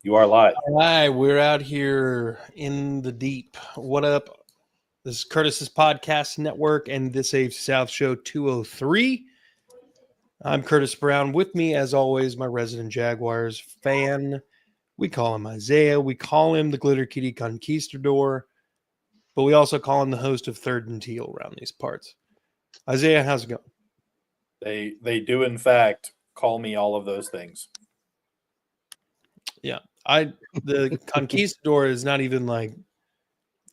You are live. All right, we're out here in the deep. What up? This is Curtis's Podcast Network and this AFC South Show 203. I'm Curtis Brown. With me, as always, my resident Jaguars fan. We call him Isaiah. We call him the Glitter Kitty Conquistador. But we also call him the host of Third and Teal around these parts. Isaiah, how's it going? They do, in fact, call me all of those things. Yeah. The Conquistador is not even like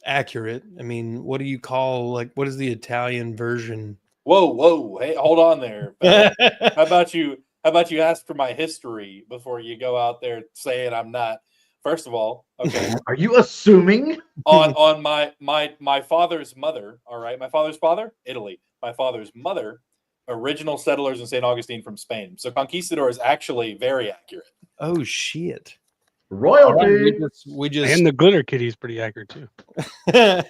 accurate. I mean, what do you call what is the Italian version? Whoa, hey, hold on there. How about you ask for my history before you go out there saying I'm not? First of all, okay. Are you assuming? on my father's mother, all right, my father's father, Italy. My father's mother, original settlers in St. Augustine from Spain. So Conquistador is actually very accurate. Oh shit. Royalty. We just And the glitter kitty is pretty accurate too. By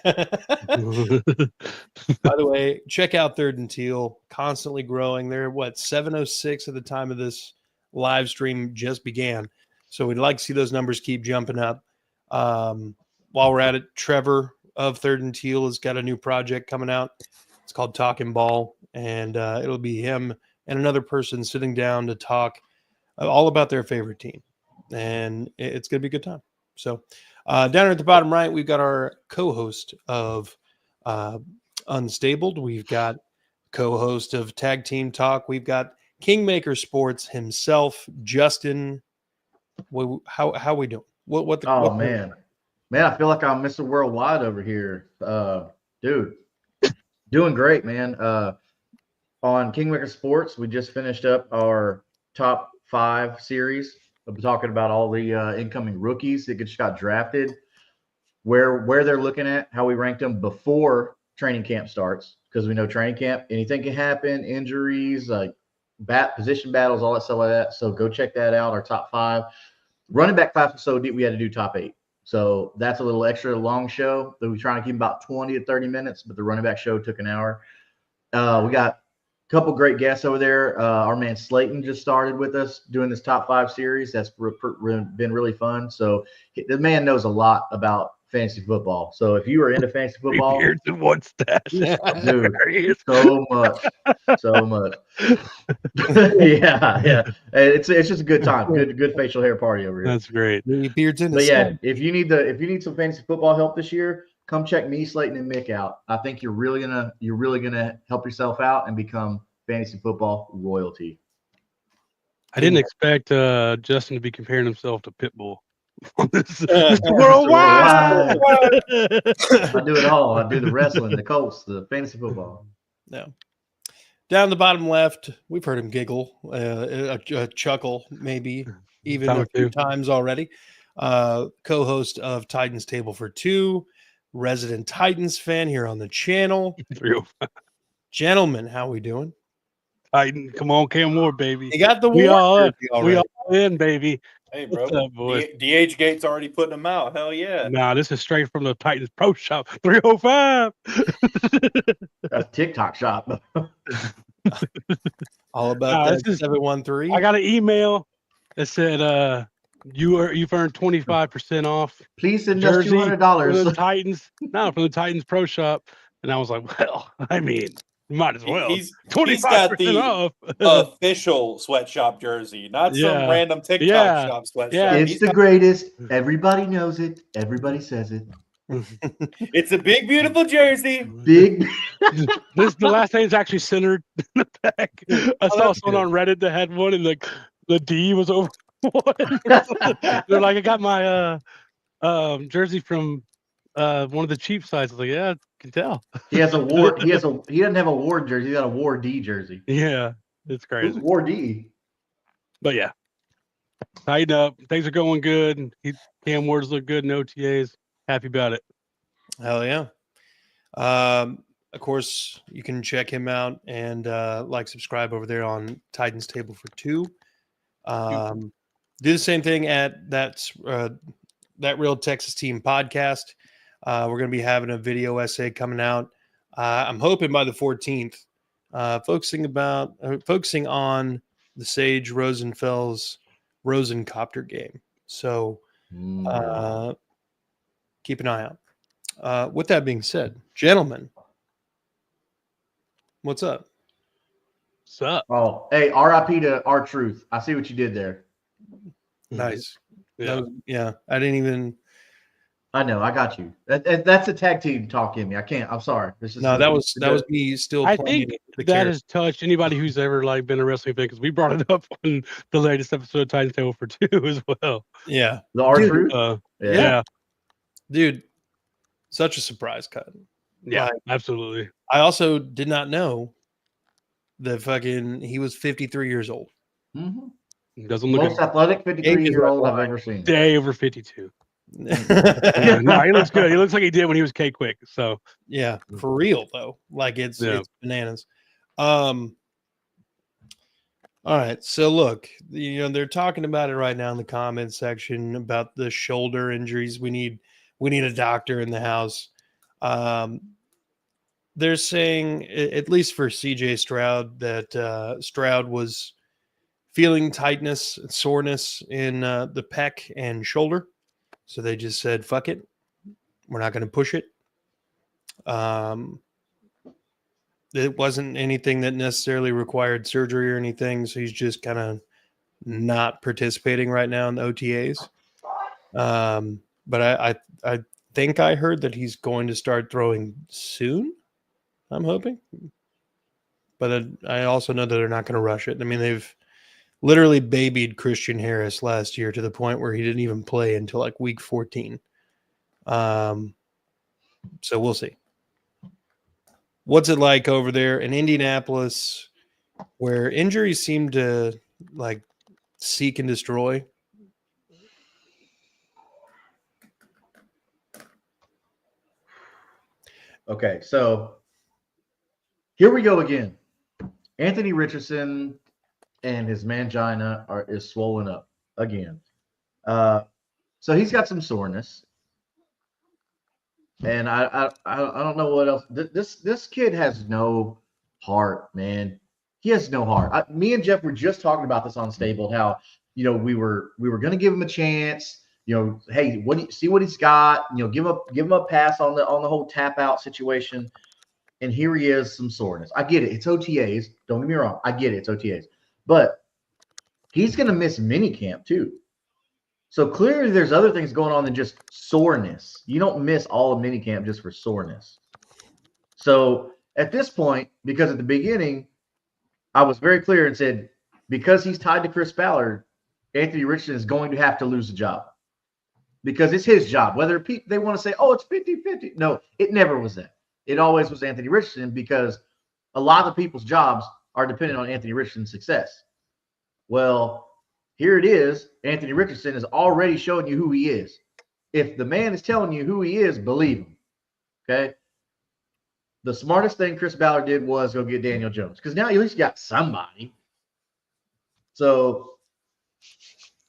the way, check out Third and Teal, constantly growing. They're 706 at the time of this live stream just began. So we'd like to see those numbers keep jumping up. While we're at it, Trevor of Third and Teal has got a new project coming out. It's called Talking Ball, and it'll be him and another person sitting down to talk all about their favorite team. And it's going to be a good time. So down here at the bottom right, we've got our co-host of Unstabled. We've got co-host of Tag Team Talk. We've got Kingmaker Sports himself, Justin. How we doing? Man, I feel like I'm Mr. Worldwide over here. Dude, doing great, man. On Kingmaker Sports, we just finished up our top 5 series. We'll be talking about all the incoming rookies that just got drafted, where they're looking at, how we ranked them before training camp starts, because we know training camp, anything can happen, injuries, like position battles, all that stuff like that. So go check that out, our top 5. Running back class was so deep, we had to do top 8. So that's a little extra long show that we're trying to keep about 20 to 30 minutes, but the running back show took an hour. We got couple great guests over there. Our man Slayton just started with us doing this top 5 series. That's been really fun. So the man knows a lot about fantasy football. So if you are into fantasy football, Beards and one stash. Dude, so much. yeah. It's just a good time. Good facial hair party over here. That's great. Beards in. But yeah, if you need some fantasy football help this year, come check me, Slayton, and Mick out. I think you're really gonna help yourself out and become fantasy football royalty. I didn't expect Justin to be comparing himself to Pitbull. Worldwide. I do it all. I do the wrestling, the Colts, the fantasy football. No. Down the bottom left, we've heard him giggle, a chuckle, maybe even a few times already. Co-host of Titans Table for 2. Resident Titans fan here on the channel. Gentlemen, how we doing? Titan, come on, Cam Moore, baby. You got the we all already. in, baby. Hey, bro. What's up, boy? DH Gate's already putting them out. Hell yeah. Nah, this is straight from the Titans Pro Shop 305. That's TikTok shop. All about that 713. I got an email that said you've earned 25% off. Please send us $200 from the Titans. No, from the Titans Pro Shop. And I was like, well, I mean, might as well. He's got the off. official sweatshop jersey, not some random TikTok shop sweatshop. Yeah. It's the greatest. Everybody knows it. Everybody says it. It's a big, beautiful jersey. Big. The last name's actually centered in the back. I saw someone on Reddit that had one, and the D was over one. They're like, I got my jersey from one of the cheap sites. I was like, yeah, I can tell. He doesn't have a Ward jersey. He got a Ward D jersey. Yeah, it's crazy. Who's Ward D? But yeah, tighten up. Things are going good. Cam Ward's look good in OTAs. Happy about it. Hell yeah. Of course, you can check him out and subscribe over there on Titans Table for 2. Do the same thing at That Real Texas Team podcast. We're going to be having a video essay coming out. I'm hoping by the 14th, focusing on the Sage Rosenfels Rosencopter game. So Keep an eye out. With that being said, gentlemen, what's up? What's up? Oh, hey, RIP to R-Truth. I see what you did there. Nice. Yeah. I didn't even. I know. I got you. That's a tag team talk in me. I can't. I'm sorry. That was me still. I playing think the that character. has touched anybody who's ever like been a wrestling fan because we brought it up on the latest episode of Titans Table for 2 as well. Yeah, The R-Truth. Yeah. Dude, such a surprise cut. Yeah, Like, absolutely. I also did not know that he was 53 years old. Mm-hmm. Doesn't look Most athletic 53-year-old I've ever seen. day over 52. Yeah, no, he looks good. He looks like he did when he was K-Quick. So yeah, for real though. Like it's bananas. All right. So look, they're talking about it right now in the comments section about the shoulder injuries. We need a doctor in the house. They're saying, at least for CJ Stroud, that Stroud was feeling tightness and soreness in the pec and shoulder. So they just said, fuck it. We're not going to push it. It wasn't anything that necessarily required surgery or anything. So he's just kind of not participating right now in the OTAs. But I think I heard that he's going to start throwing soon. I'm hoping. But I also know that they're not going to rush it. I mean, they've literally babied Christian Harris last year to the point where he didn't even play until like week 14. So we'll see. What's it like over there in Indianapolis where injuries seem to like seek and destroy? Okay, so here we go again. Anthony Richardson and his mangina is swollen up again. So he's got some soreness. And I don't know what else. This kid has no heart, man. He has no heart. Me and Jeff were just talking about this on Stable. How we were going to give him a chance. Hey, see what he's got. Give him a pass on the whole tap out situation. And here he is, some soreness. I get it. It's OTAs. Don't get me wrong. I get it. It's OTAs. But he's going to miss minicamp too. So clearly there's other things going on than just soreness. You don't miss all of minicamp just for soreness. So at this point, because at the beginning, I was very clear and said, because he's tied to Chris Ballard, Anthony Richardson is going to have to lose the job. Because it's his job. Whether they want to say, oh, it's 50-50. No, it never was that. It always was Anthony Richardson because a lot of people's jobs are dependent on Anthony Richardson's success. Well, here it is. Anthony Richardson is already showing you who he is. If the man is telling you who he is, believe him. Okay? The smartest thing Chris Ballard did was go get Daniel Jones because now at least you got somebody. So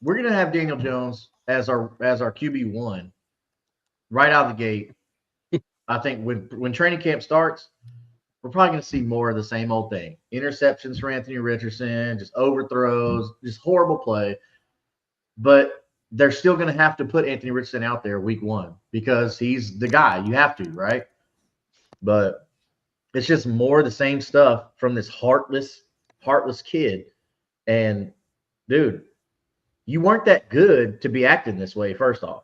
we're going to have Daniel Jones as our QB1 right out of the gate. I think when training camp starts, we're probably going to see more of the same old thing. Interceptions for Anthony Richardson, just overthrows, just horrible play. But they're still going to have to put Anthony Richardson out there week 1 because he's the guy. You have to, right? But it's just more of the same stuff from this heartless kid. And, dude, you weren't that good to be acting this way, first off.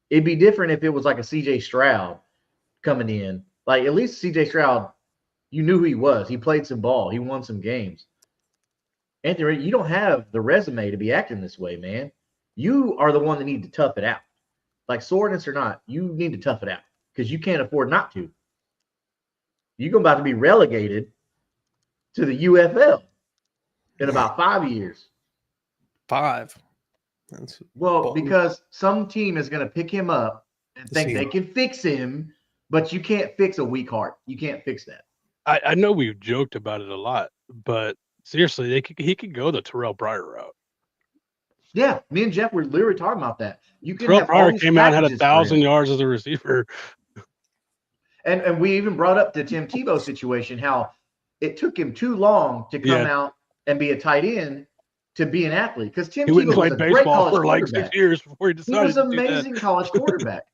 It'd be different if it was like a C.J. Stroud coming in. Like, at least C.J. Stroud, you knew who he was. He played some ball. He won some games. Anthony, you don't have the resume to be acting this way, man. You are the one that need to tough it out. Like soreness or not, you need to tough it out because you can't afford not to. You're about to be relegated to the UFL in about 5 years. 5. Because some team is going to pick him up and think they can fix him, but you can't fix a weak heart. You can't fix that. I know we've joked about it a lot, but seriously, he could go the Terrell Pryor route. Yeah, me and Jeff were literally talking about that. Terrell Pryor came out and had 1,000 yards as a receiver. And we even brought up the Tim Tebow situation, how it took him too long to come out and be a tight end to be an athlete because Tim He went and Tebow was played a great baseball college for like quarterback. 6 years before he He decided was to do that. amazing college quarterback.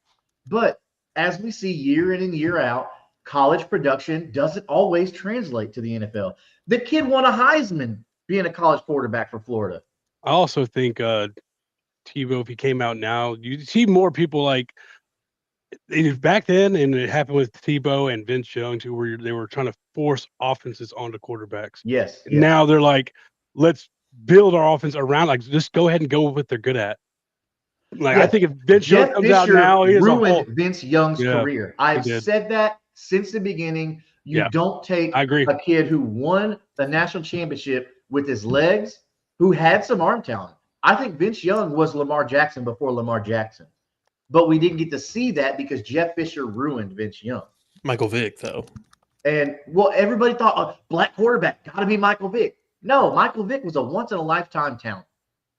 But as we see year in and year out, college production doesn't always translate to the NFL. The kid won a Heisman being a college quarterback for Florida. I also think Tebow, if he came out now, you'd see more people like back then, and it happened with Tebow and Vince Young too, where they were trying to force offenses onto quarterbacks. Yes. And now they're like, let's build our offense around, like, just go ahead and go with what they're good at. Like, I think if Vince Young Jeff comes out Fisher now, he has a ruined whole. Vince Young's Yeah, career. I've did. said that since the beginning. You Yeah, don't take I agree. a kid who won the national championship with his legs, who had some arm talent. I think Vince Young was Lamar Jackson before Lamar Jackson. But we didn't get to see that because Jeff Fisher ruined Vince Young. Michael Vick, though. And, well, everybody thought, oh, black quarterback, got to be Michael Vick. No, Michael Vick was a once-in-a-lifetime talent.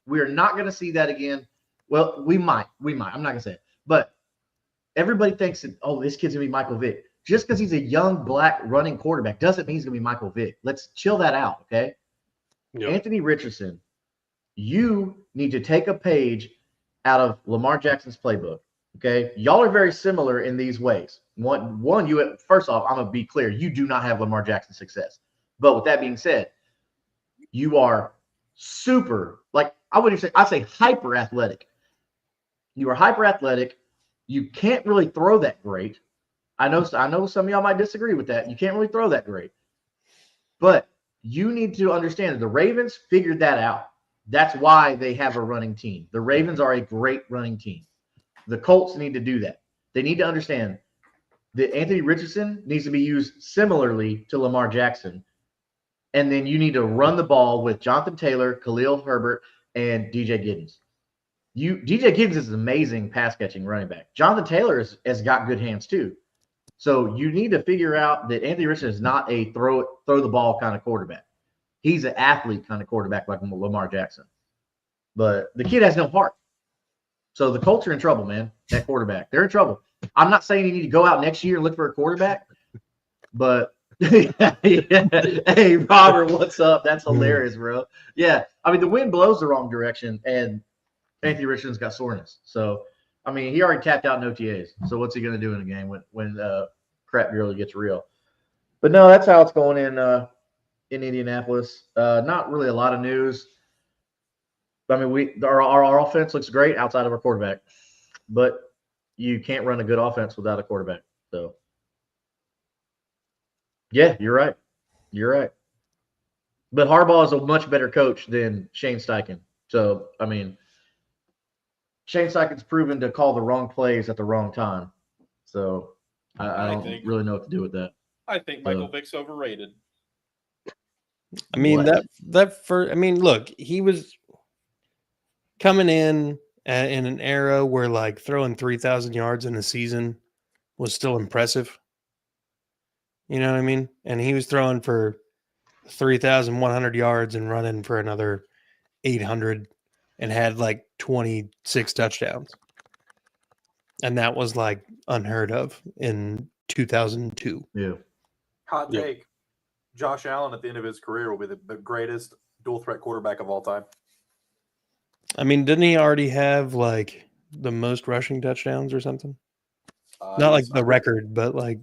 We are not going to see that again. Well, we might. I'm not going to say it. But everybody thinks that, oh, this kid's going to be Michael Vick. Just because he's a young black running quarterback doesn't mean he's going to be Michael Vick. Let's chill that out, okay? Yep. Anthony Richardson, you need to take a page out of Lamar Jackson's playbook, okay? Y'all are very similar in these ways. One, you first off, I'm going to be clear. You do not have Lamar Jackson's success. But with that being said, you are super, like, I'd say hyper athletic. You are hyper athletic. You can't really throw that great. I know some of y'all might disagree with that. You can't really throw that great. But you need to understand that the Ravens figured that out. That's why they have a running team. The Ravens are a great running team. The Colts need to do that. They need to understand that Anthony Richardson needs to be used similarly to Lamar Jackson. And then you need to run the ball with Jonathan Taylor, Khalil Herbert, and DJ Giddens. DJ Giddens is an amazing pass-catching running back. Jonathan Taylor has got good hands too. So you need to figure out that Anthony Richardson is not a throw the ball kind of quarterback. He's an athlete kind of quarterback like Lamar Jackson. But the kid has no heart. So the Colts are in trouble, man, that quarterback. They're in trouble. I'm not saying you need to go out next year and look for a quarterback, but hey, Robert, what's up? That's hilarious, bro. Yeah, I mean, the wind blows the wrong direction, and Anthony Richardson's got soreness. So, I mean, he already tapped out in OTAs. So what's he going to do in a game when crap really gets real? But no, that's how it's going in Indianapolis. Not really a lot of news. I mean, our offense looks great outside of our quarterback, but you can't run a good offense without a quarterback. So, yeah, you're right. You're right. But Harbaugh is a much better coach than Shane Steichen. So, I mean, Shane Steichen's proven to call the wrong plays at the wrong time. So, I don't really know what to do with that. I think Michael Vick's overrated. I mean, look, he was coming in an era where, like, throwing 3,000 yards in a season was still impressive. You know what I mean? And he was throwing for 3,100 yards and running for another 800 and had like 26 touchdowns. And that was like unheard of in 2002. Yeah. Hot take. Josh Allen at the end of his career will be the greatest dual threat quarterback of all time. I mean, didn't he already have like the most rushing touchdowns or something? Not like the record, but like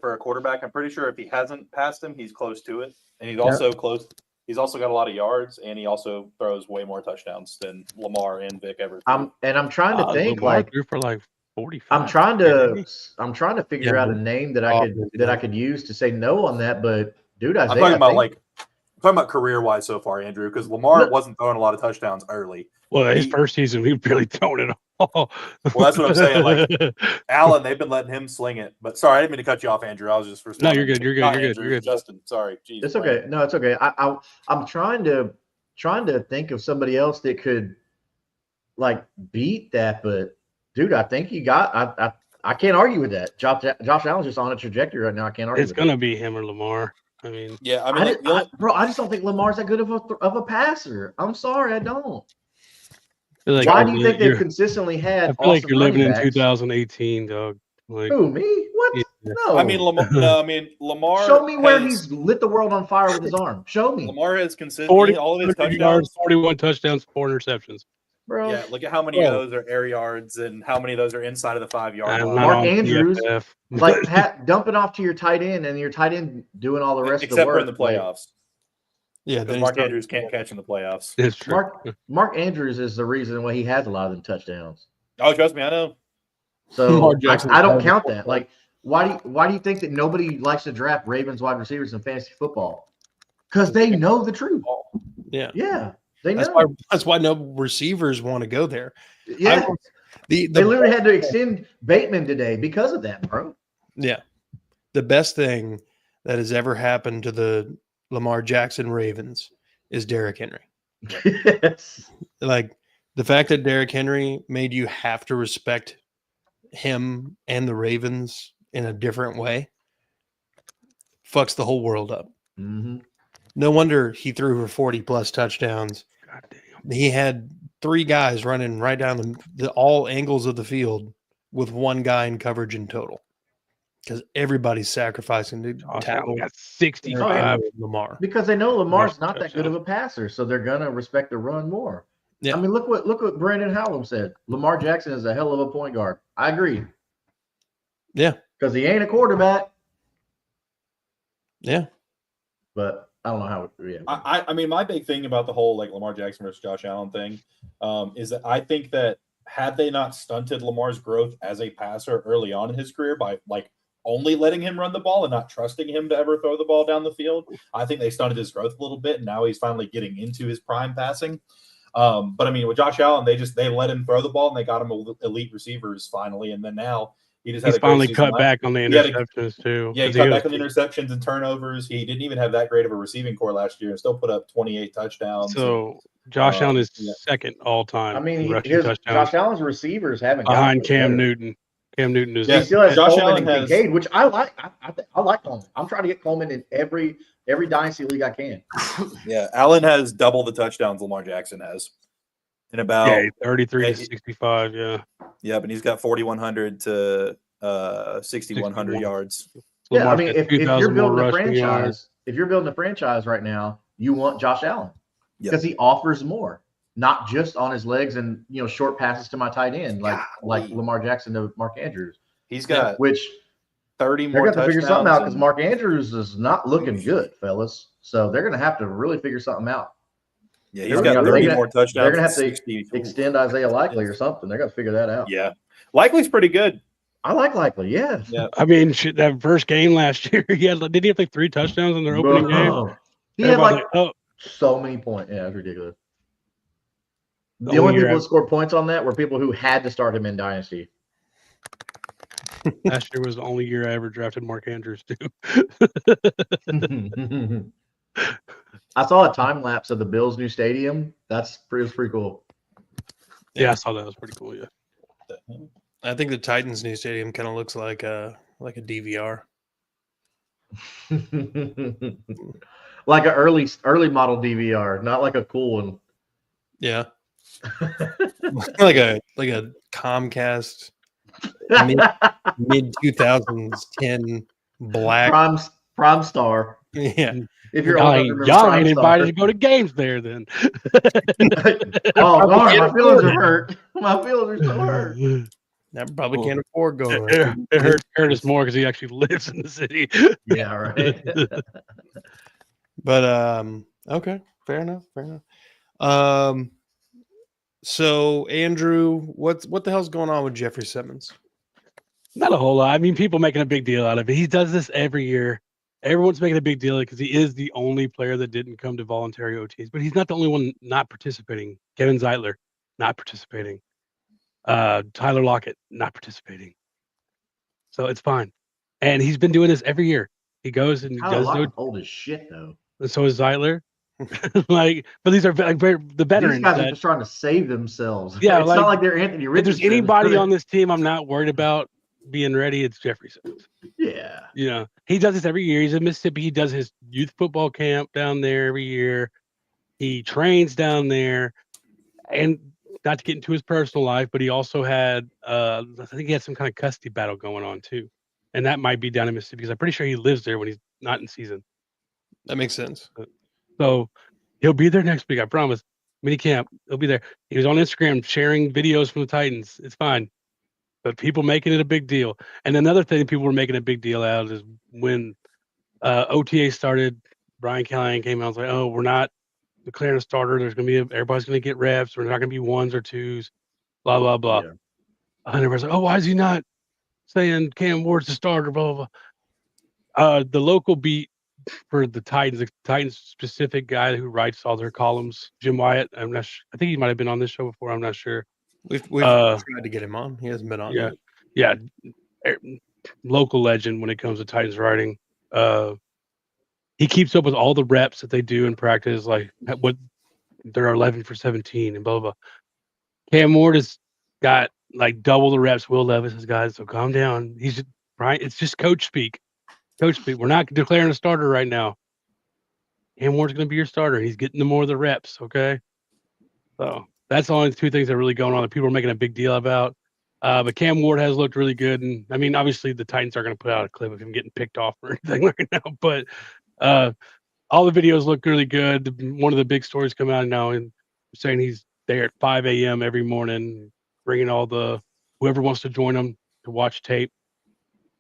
for a quarterback, I'm pretty sure if he hasn't passed him, he's close to it. And he's also close. He's also got a lot of yards, and he also throws way more touchdowns than Lamar and Vic ever. I'm trying to think Lamar like threw for like 45. I'm trying to figure out a name that I could use to say no on that. But dude, I'm talking about career-wise so far, Andrew, because Lamar wasn't throwing a lot of touchdowns early. Well, his first season, he barely thrown it all. Well, that's what I'm saying. Like Allen, they've been letting him sling it. But sorry, I didn't mean to cut you off, Andrew. I was just No, you're good. You're good. You're good. Justin, sorry. Jeez, it's okay. No, it's okay. I'm trying to think of somebody else that could like beat that. But dude, I think you got. I can't argue with that. Josh Allen's just on a trajectory right now. I can't argue. It's gonna be him or Lamar. I mean, yeah. I mean, I just don't think Lamar's that good of a passer. I'm sorry, I don't. Like why do you think they've consistently had? I feel like you're living in 2018, dog. Like, who, me? What? No. I mean, Lamar. No, I mean Lamar. Show me where has- he's lit the world on fire with his arm. Show me, Lamar has consistent 40 all of his yards, touchdowns. 41 touchdowns, 4 interceptions. bro. Yeah, look at how many Bro. of those are air yards and how many of those are inside of the 5-yard I'm line. not Mark on Andrews, PFF. like dump it off to your tight end, and your tight end doing all the rest of the Except work. for in the playoffs. Yeah, Because then Mark he's not- Andrews can't catch in the playoffs. It's true. Mark Andrews is the reason why he has a lot of them touchdowns. Oh, trust me, I know. So Lamar Jackson I don't has count a- that. Like, why do you think that nobody likes to draft Ravens wide receivers in fantasy football? Because they know the truth. Yeah. Yeah, they That's know. why. That's why no receivers want to go there. Yeah, The they literally had to extend Bateman today because of that, bro. Yeah. The best thing that has ever happened to the Lamar Jackson Ravens is Derrick Henry. Yes. Like the fact that Derrick Henry made you have to respect him and the Ravens in a different way fucks the whole world up. Mm-hmm. No wonder he threw for 40 plus touchdowns. God damn. He had 3 guys running right down the all angles of the field with 1 guy in coverage in total. Because everybody's sacrificing to Josh tackle Allen got 65. Lamar. Because they know Lamar's Rushing not that good of a passer, so they're gonna respect the run more. Yeah. I mean, look what Brandon Hallam said. Lamar Jackson is a hell of a point guard. I agree. Yeah. Because he ain't a quarterback, Yeah. but I don't know how. Yeah. I mean, my big thing about the whole like Lamar Jackson versus Josh Allen thing is that I think that had they not stunted Lamar's growth as a passer early on in his career by like only letting him run the ball and not trusting him to ever throw the ball down the field, I think they stunted his growth a little bit. And now he's finally getting into his prime passing. But I mean, with Josh Allen, they let him throw the ball and they got him elite receivers finally. And then now he just He's had a great finally season cut last back on the He had a- interceptions too. Yeah, he 'cause cut was- back on the interceptions and turnovers. He didn't even have that great of a receiving core last year and still put up 28 touchdowns. So Josh Allen is yeah. second all time. I mean, rushing his touchdowns Josh Allen's receivers haven't behind gotten Cam better. Newton. Cam Newton is Yeah, He still has Josh Coleman Allen and has- Kincaid, which I like. I like Coleman. I'm trying to get Coleman in every dynasty league I can. Yeah, Allen has double the touchdowns Lamar Jackson has. In about yeah, 33 yeah, to 65. Yeah. yeah, but he's got 4,100 to 6,100 61. yards. Yeah, I Lamar's mean, got if you're 2,000 more building a rushing yards. franchise right now, you want Josh Allen Yep. because he offers more, not just on his legs and short passes to my tight end like Golly. Lamar Jackson to Mark Andrews, He's got which 30 they're more going to figure touchdowns. something out because and- Mark Andrews is not looking good, fellas. So they're going to have to really figure something out. Yeah, he's They're got gonna- 30 they're more touchdowns. They're going to and have to 60. extend Isaiah Likely or something. They're going to figure that out. Yeah, Likely's pretty good. I like Likely, yeah. I mean, shit, that first game last year, did he have like 3 touchdowns in their opening game? Bro, he had Everybody's like oh, so many points. Yeah, it's ridiculous. The only only year people I- that scored points on that were people who had to start him in Dynasty. last year was the only year I ever drafted Mark Andrews too. I saw a time lapse of the Bills' new stadium. It was pretty cool. Yeah, I saw that. It was pretty cool. Yeah. I think the Titans' new stadium kind of looks like a DVR. Like an early model DVR, not like a cool one. Yeah. like a Comcast mid 2010 black. Prime Star. Yeah. If you're old enough to remember Y'all Prime ain't Star. invited to go to games there then. Oh, darn, my feelings are hurt. My feelings are so hurt. That probably can't afford going. It hurt Curtis more because he actually lives in the city. Yeah, right. But okay, fair enough. So Andrew, what the hell's going on with Jeffrey Simmons? Not a whole lot. I mean, people making a big deal out of it. He does this every year. Everyone's making a big deal because he is the only player that didn't come to voluntary OTs, but he's not the only one not participating. Kevin Zeitler, not participating. Tyler Lockett, not participating. So it's fine. And he's been doing this every year. He goes and he Tyler does Lockett's old as shit, though. and so is Zeitler. But these are like the veterans. These guys are that- just trying to save themselves. Yeah, it's like, not like they're Anthony if Richardson. there's anybody on this team I'm not worried about being ready, it's Jeffrey Simmons. Yeah. You know, he does this every year. He's in Mississippi. He does his youth football camp down there every year. He trains down there. And not to get into his personal life, but he also had I think he had some kind of custody battle going on too. and that might be down in Mississippi because I'm pretty sure he lives there when he's not in season. That makes sense. So he'll be there next week. I promise. Mini camp. He'll be there. He was on Instagram sharing videos from the Titans. It's fine, but people making it a big deal. And another thing people were making a big deal out of is when OTA started. Brian Callahan came out and was like, "Oh, we're not declaring a starter. There's going to be everybody's going to get reps. We're not going to be ones or twos. Blah blah blah." Yeah. And everybody's like, "Oh, why is he not saying Cam Ward's the starter?" Blah blah blah. The local beat for the Titans specific guy who writes all their columns, Jim Wyatt. I'm not sure. I think he might have been on this show before. I'm not sure. We've tried to get him on. He hasn't been on Yeah, yet. yeah. Local legend when it comes to Titans writing. He keeps up with all the reps that they do in practice, like what they're 11 for 17 and blah blah. Cam Ward has got like double the reps Will Levis has got, so calm down. He's just, right. It's just coach speak. Coach speak. We're not declaring a starter right now. Cam Ward's going to be your starter. He's getting the more of the reps. Okay. So that's the only two things that are really going on that people are making a big deal about. But Cam Ward has looked really good. And I mean, obviously the Titans aren't going to put out a clip of him getting picked off or anything right now, but all the videos look really good. One of the big stories come out now and saying he's there at 5 a.m. every morning, bringing all the whoever wants to join him to watch tape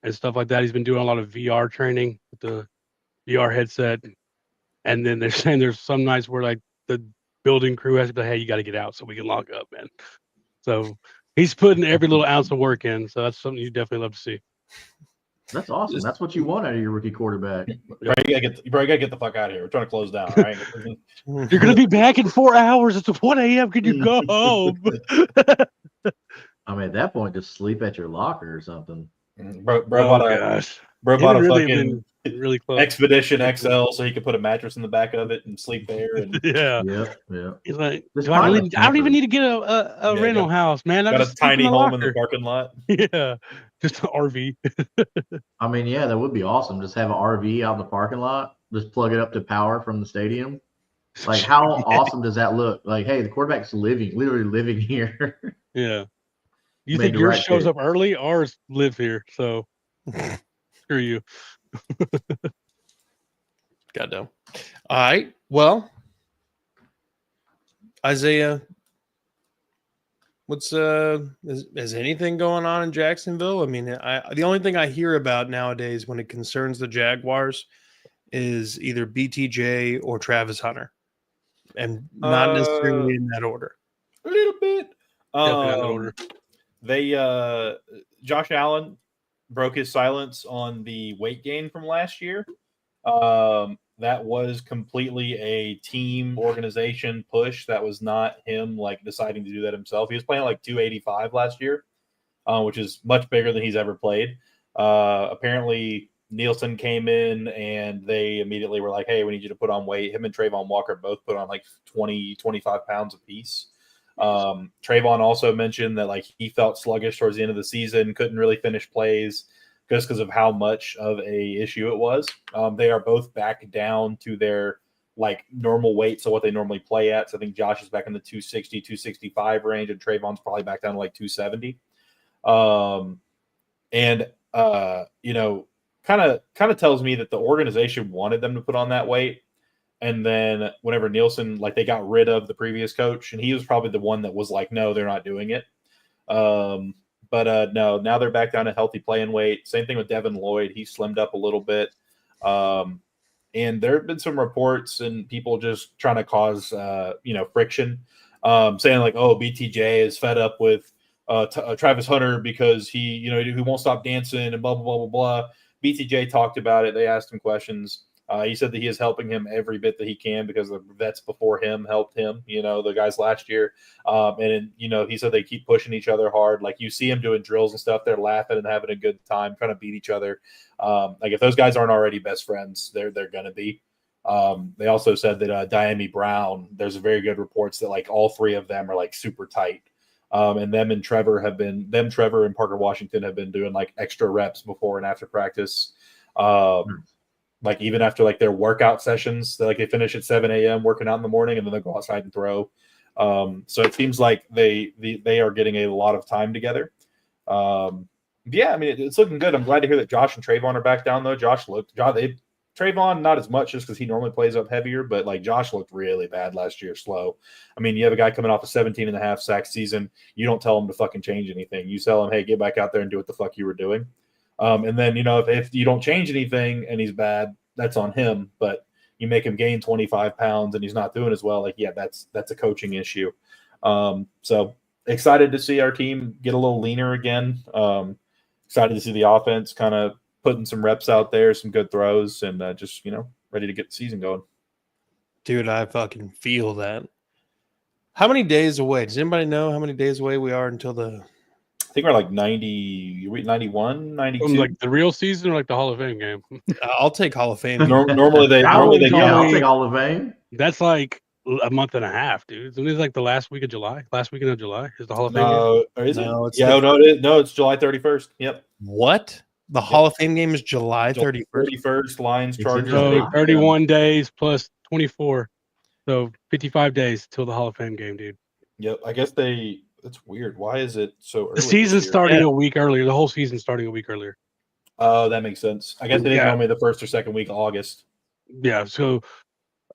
and stuff like that. He's been doing a lot of VR training with the VR headset. And then they're saying there's some nights where like the building crew has to be like, "Hey, you got to get out so we can log up, man." So he's putting every little ounce of work in. So that's something you definitely love to see. That's awesome. That's what you want out of your rookie quarterback. You gotta get the fuck out of here. We're trying to close down, all right? You're going to be back in 4 hours. It's 1 a.m. Can you go home? I mean, at that point, just sleep at your locker or something. Bro bought a really fucking really close. Expedition XL so he could put a mattress in the back of it and sleep there. And Yeah. Yeah. He's like, Just I find a don't even camper. need to get a rental house, man. I got a just sleep tiny in the home in the locker. parking lot. Yeah, just an RV. I mean, yeah, that would be awesome. Just have an RV out in the parking lot. Just plug it up to power from the stadium. Like, how awesome does that look? Like, hey, the quarterback's literally living here. Yeah. You Made think the yours right shows pick. up early? Ours live here, so screw you. Goddamn. All right. Well, Isaiah, what's is anything going on in Jacksonville? I mean, the only thing I hear about nowadays when it concerns the Jaguars is either BTJ or Travis Hunter, and not necessarily in that order. A little bit. Definitely not in order. They Josh Allen broke his silence on the weight gain from last year. That was completely a team organization push. That was not him like deciding to do that himself. He was playing like 285 last year, which is much bigger than he's ever played. Apparently Nielsen came in and they immediately were like, "Hey, we need you to put on weight." Him and Trayvon Walker both put on like 20, 25 pounds apiece. Trayvon also mentioned that like he felt sluggish towards the end of the season, couldn't really finish plays just because of how much of a issue it was. They are both back down to their like normal weight, so what they normally play at. So I think Josh is back in the 260, 265 range, and Trayvon's probably back down to like 270. Kind of tells me that the organization wanted them to put on that weight. And then whenever Nielsen, like they got rid of the previous coach, and he was probably the one that was like, no, they're not doing it. But no, now they're back down to healthy playing weight. Same thing with Devin Lloyd. He slimmed up a little bit. And there have been some reports and people just trying to cause, friction, saying like, oh, BTJ is fed up with Travis Hunter because he won't stop dancing and blah, blah, blah, blah, blah. BTJ talked about it. They asked him questions. He said that he is helping him every bit that he can because the vets before him helped him, the guys last year. He said they keep pushing each other hard. Like you see him doing drills and stuff. They're laughing and having a good time, trying to beat each other. Like if those guys aren't already best friends, they're going to be. They also said that Diami Brown, there's very good reports that like all three of them are like super tight. And Trevor and Parker Washington have been doing like extra reps before and after practice. Like even after like their workout sessions, like they finish at 7 a.m. working out in the morning and then they go outside and throw. So it seems like they are getting a lot of time together. Yeah, I mean, it's looking good. I'm glad to hear that Josh and Trayvon are back down, though. Trayvon, not as much just because he normally plays up heavier, but like Josh looked really bad last year, slow. I mean, you have a guy coming off a 17.5 sack season. You don't tell him to fucking change anything. You tell him, hey, get back out there and do what the fuck you were doing. And then, if you don't change anything and he's bad, that's on him. But you make him gain 25 pounds and he's not doing as well. Like, yeah, that's a coaching issue. So excited to see our team get a little leaner again. Excited to see the offense kind of putting some reps out there, some good throws, and just, ready to get the season going. Dude, I fucking feel that. How many days away? Does anybody know how many days away we are until the... I think we're like 90, 91, 92. From like the real season or like the Hall of Fame game? I'll take Hall of Fame. Normally they I'll count. take Hall of Fame. That's like a month and a half, dude. Isn't it like the last weekend of July is the Hall of Fame game? No, or is it? No, it's it's July 31st. Yep. What? The Hall of Fame game is July 31st? 31st, Lions, Chargers. So 31 days plus 24. So 55 days till the Hall of Fame game, dude. Yep. I guess that's weird. Why is it so early? The season's starting a week earlier. The whole season's starting a week earlier. Oh, that makes sense. I guess they didn't normally the first or second week of August. Yeah, so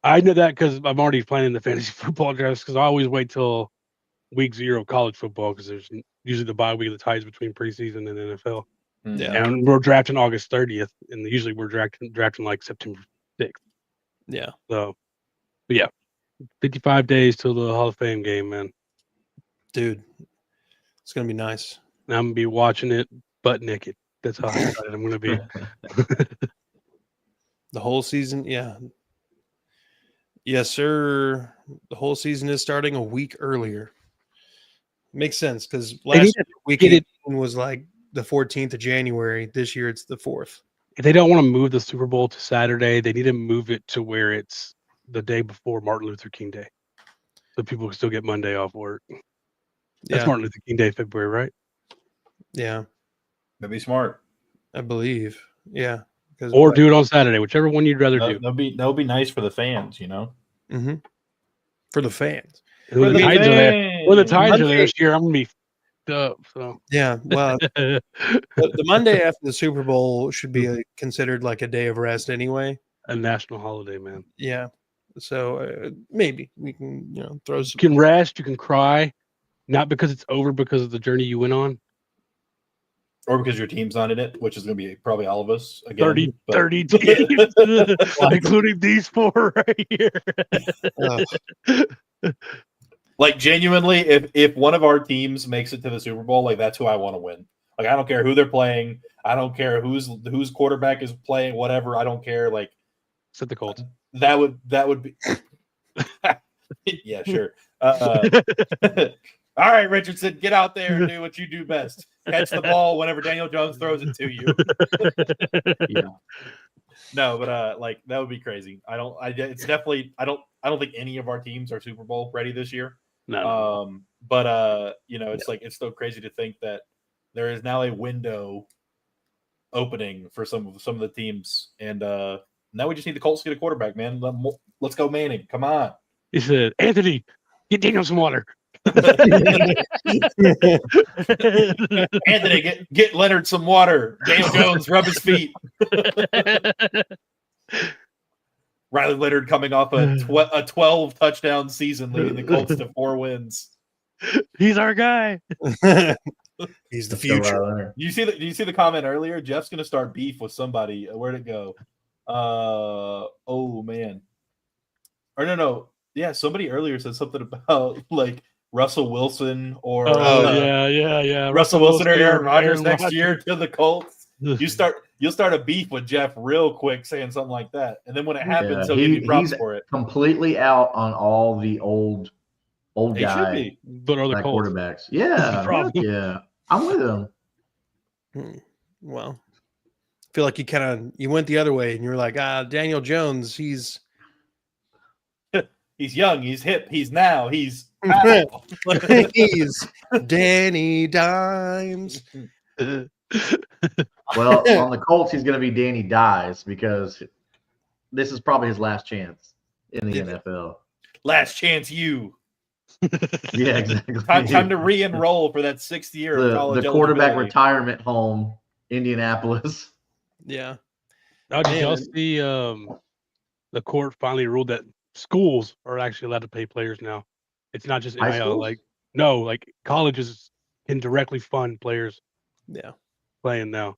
I know that because I'm already planning the fantasy football drafts because I always wait till week 0 college football because there's usually the bye week that ties between preseason and NFL. Yeah. And we're drafting August 30th, and usually we're drafting like September 6th. Yeah. So, but yeah, 55 days till the Hall of Fame game, man. Dude, it's going to be nice. And I'm going to be watching it butt naked. That's how excited I'm going to be. The whole season, yeah. Yes, sir. The whole season is starting a week earlier. Makes sense because last week was like the 14th of January. This year it's the 4th. If they don't want to move the Super Bowl to Saturday, they need to move it to where it's the day before Martin Luther King Day. So people can still get Monday off work. That's Martin Luther King Day, February, right? Yeah. That'd be smart. I believe. Yeah. Or do it on Saturday, whichever one you'd rather do. That would be nice for the fans, Mm-hmm. For the fans. When the Tides are there this year, I'm going to be up. So. Yeah. Well, the Monday after the Super Bowl should be considered like a day of rest anyway. A national holiday, man. Yeah. So maybe we can, throw some. You can rest. You can cry. Not because it's over, because of the journey you went on. Or because your team's not in it, which is going to be probably all of us again. 30 teams, including these 4 right here. Like, genuinely, if one of our teams makes it to the Super Bowl, like, that's who I want to win. Like, I don't care who they're playing. I don't care whose quarterback is playing, whatever. I don't care. Like, said the Colts. That would be yeah, sure. All right, Richardson, get out there and do what you do best. Catch the ball whenever Daniel Jones throws it to you. Yeah. No, but like, that would be crazy. I don't think any of our teams are Super Bowl ready this year. No. But it's like, it's so crazy to think that there is now a window opening for some of the teams, and now we just need the Colts to get a quarterback, man. Let's go, Manning. Come on. He said, Anthony, get Daniel some water. Anthony, get Leonard some water. Daniel Jones, rub his feet. Riley Leonard coming off a 12 touchdown season, leading the Colts to 4 wins. He's our guy. He's the future. Do you see the comment earlier? Jeff's going to start beef with somebody. Where'd it go? Oh man. Or no. Yeah, somebody earlier said something about like Russell Wilson or yeah. Russell Wilson or Aaron Rodgers next year to the Colts. You'll start a beef with Jeff real quick saying something like that. And then when it happens, he'll give you props for it. Completely out on all the old guy but are the Colts quarterbacks. Yeah. Yeah. I'm with him. Well, I feel like you went the other way and you were like, Daniel Jones, he's young, he's hip, he's he's Danny Dimes. Well, on the Colts, he's going to be Danny Dies because this is probably his last chance in the NFL. Last chance, you. Yeah, exactly. Time to re-enroll for that 6th year of college. The quarterback eligibility. retirement home, Indianapolis. Yeah. Oh, did y'all Man, see the court finally ruled that schools are actually allowed to pay players now? It's not just High NIL. schools? Like no, like colleges can directly fund players yeah. playing now.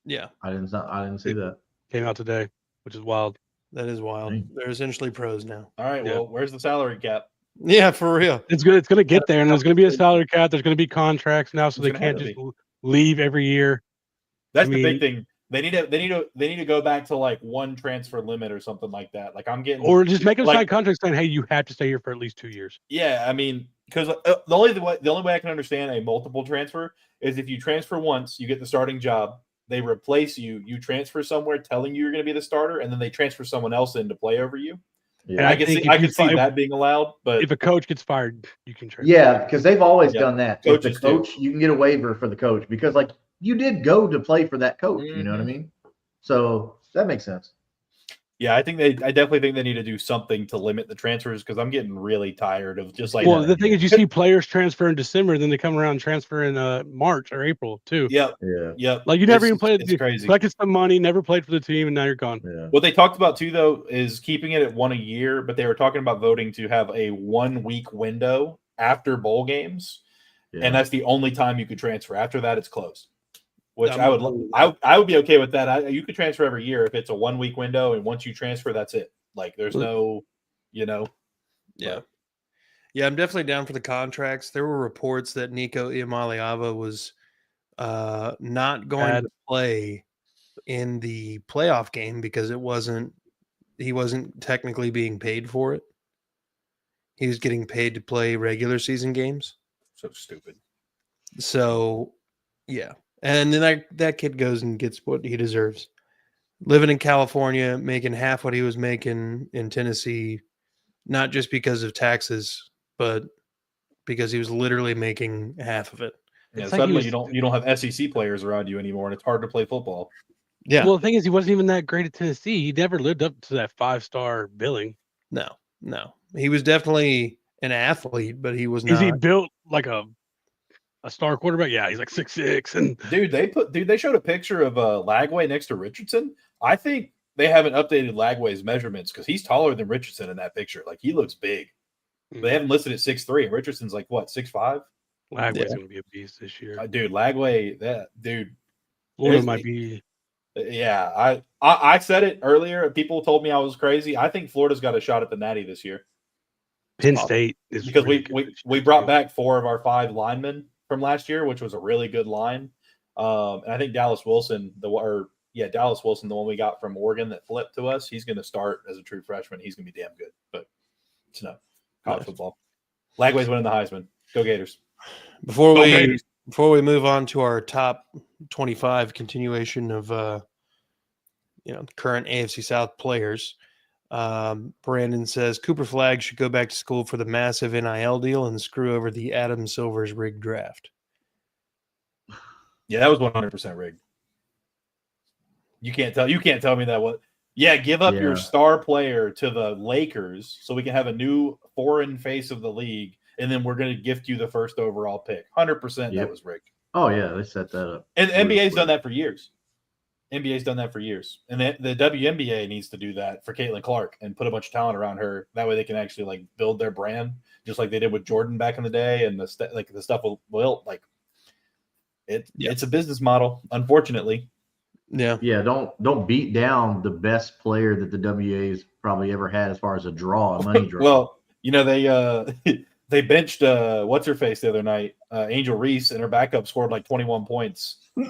Yeah. I didn't see that. Came out today, which is wild. That is wild. Dang. They're essentially pros now. All right, Yeah. well, where's the salary cap? Yeah, for real. It's good. It's going to get there, and there's going to be a salary cap. There's going to be contracts now, so It's they gonna have can't to just be. leave every year. That's I the big mean- thing. They need to go back to like one transfer limit or something like that. Like I'm getting, Or just make them Like- sign contracts saying, "Hey, you have to stay here for at least 2 years." yeah. I mean, because the only way I can understand a multiple transfer is if you transfer once, you get the starting job. They replace you. You transfer somewhere, telling you you're going to be the starter, and then they transfer someone else in to play over you. And Yeah, I can think see, if I you can see fi- that being allowed, but If a coach gets fired, you can transfer. yeah, because they've always Yeah, done that. If the coaches do. coach, you can get a waiver for the coach because, like, you did go to play for that coach. You know what I mean? So that makes sense. yeah, I definitely think they need to do something to limit the transfers because I'm getting really tired of just like. Well, the thing is, you see players transfer in December, then they come around and transfer in March or April too. Yep, Yeah, yep. Like you never It's- even played. It's crazy. Collected some money, never played for the team, and now you're gone. yeah. What they talked about too, though, is keeping it at one a year, but they were talking about voting to have a 1 week window after bowl games, Yeah. and that's the only time you could transfer. After that, it's closed. Which I'm I would, cool with I would be okay with that. You could transfer every year if it's a 1 week window, and once you transfer, that's it. Like there's no, Yeah. but- Yeah, I'm definitely down for the contracts. There were reports that Nico Iamaleava was not going Bad. to play in the playoff game because he wasn't technically being paid for it. He was getting paid to play regular season games. so stupid. So, yeah. And then that kid goes and gets what he deserves. Living in California, making half what he was making in Tennessee, not just because of taxes, but because he was literally making half of it. Yeah, It's like he suddenly was- you don't have SEC players around you anymore, and it's hard to play football. Yeah. Well, the thing is, he wasn't even that great at Tennessee. He never lived up to that 5-star billing. No. He was definitely an athlete, but he was Is not. he built like a star quarterback? Yeah, he's like 6'6", and Dude, they showed a picture of Lagway next to Richardson. I think they haven't updated Lagway's measurements because he's taller than Richardson in that picture. Like he looks big. They haven't listed at 6'3", and Richardson's like what, 6'5"? Lagway's Yeah. going to be a beast this year. Dude, Lagway, dude. Florida there's- might be. Yeah, I said it earlier. People told me I was crazy. I think Florida's got a shot at the Natty this year Penn State is because really good we this we year, brought too. back 4 of our 5 linemen from last year, which was a really good line. And I think Dallas Wilson, the one we got from Oregon that flipped to us, he's going to start as a true freshman. He's going to be damn good. But it's no college Nice. football. Lagway's winning the Heisman. Go Gators. Before Go we Gators. before we move on to our top 25 continuation of current AFC South players, Brandon says Cooper Flagg should go back to school for the massive NIL deal and screw over the Adam Silver's rigged draft. Yeah, that was 100% rigged. You can't tell me that. What? Yeah, give up your Yeah. star player to the Lakers so we can have a new foreign face of the league, and then we're going to gift you the first overall pick. 100% Yep. that was rigged. Oh yeah, they set that up. And the NBA's done Beautifully. that for years. NBA's done that for years, and the WNBA needs to do that for Caitlin Clark and put a bunch of talent around her. That way, they can actually like build their brand, just like they did with Jordan back in the day, and the stuff with Wilt. Like, it's a business model, unfortunately. Yeah. Yeah, don't beat down the best player that the WA's probably ever had as far as a money draw. Well, they they benched what's her face the other night, Angel Reese, and her backup scored like 21 points, and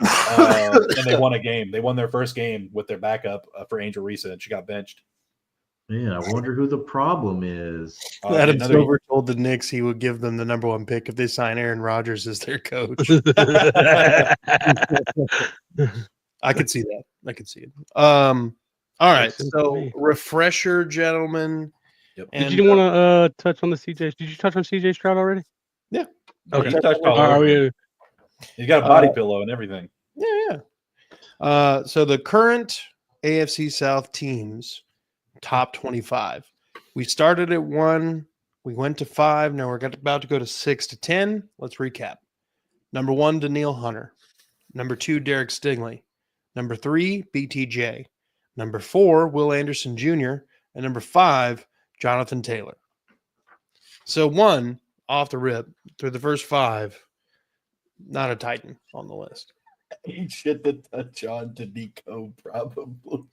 they won a game. They won their first game with their backup for Angel Reese, and she got benched. Man, I wonder who the problem is. Adam another- Silver told the Knicks he would give them the number 1 pick if they sign Aaron Rodgers as their coach. I could see that. I could see it. All right. Makes sense to So me. refresher, gentlemen. Yep. And, Did you want to touch on the CJ? Did you touch on CJ Stroud already? You Okay. touched all Are over him. we, He's got a body pillow and everything. Yeah. So the current AFC South teams, top 25. We started at 1, We went to 5. Now we're about to go to 6 to 10. Let's recap. Number 1, Daniil Hunter. Number 2, Derek Stingley. Number 3, BTJ. Number 4, Will Anderson Jr. And number 5, Jonathan Taylor. So 1, off the rip, through the first 5, not a Titan on the list. He should have touched on to Nico, probably.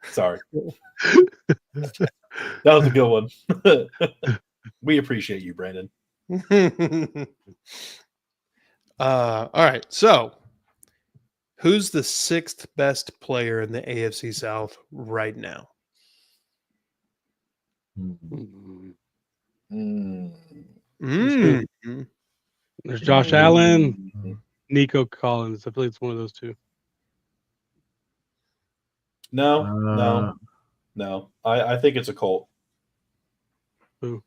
Sorry. That was a good one. We appreciate you, Brandon. All right. So, who's the 6th best player in the AFC South right now? There's Josh Allen, Nico Collins. I believe it's one of those two. No. I think it's a Colt. Who?